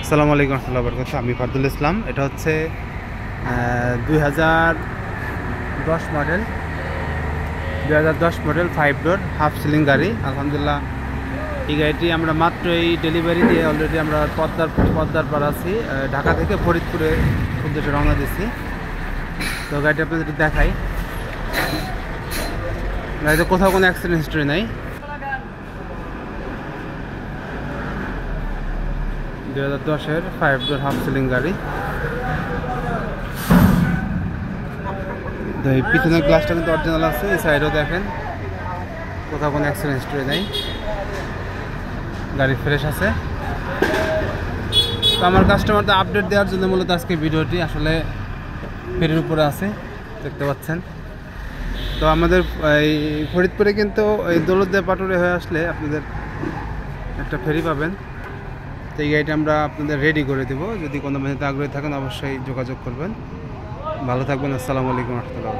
আসসালামু আলাইকুম রহমতুল্লাহ বরকাত। আমি ফারদুল ইসলাম। এটা হচ্ছে 2010 মডেল 5 ডোর হাফ সিলিং গাড়ি। আলহামদুলিল্লাহ এই গাড়িটি আমরা মাত্র এই ডেলিভারি দিয়ে অলরেডি আমরা পদ্মার পার আছি। ঢাকা থেকে ফরিদপুরে উদ্দেশ্যে রওনা দিচ্ছি। তো গাড়িটি আপনাদের দেখাই। গাড়িতে কোথাও কোনো অ্যাক্সিডেন্ট হিস্ট্রি নাই। 2010-এর 5 ডোর হাফ সিলিং গাড়ি। তো এই পিছনের গ্লাসটা কিন্তু অরিজিনাল আছে। এই সাইডেও দেখেন কোথাও কোনো অ্যাক্সিডেন্ট হিস্ট্রি নেই, গাড়ি ফ্রেশ আছে। তো আমার কাস্টমারদের আপডেট দেওয়ার জন্য মূলত আজকে ভিডিওটি আসলে ফেরির উপরে আছে, দেখতে পাচ্ছেন। তো আমাদের এই ফরিদপুরে কিন্তু এই দৌলতদিয়া পাটুরে হয়ে আসলে আপনাদের একটা ফেরি পাবেন। তো এই গাড়িটা আমরা আপনাদের রেডি করে দেবো। যদি কোনো মেয়েতে আগ্রহী থাকেন অবশ্যই যোগাযোগ করবেন। ভালো থাকবেন। আসসালামু আলাইকুম রহমতুল্লাহ।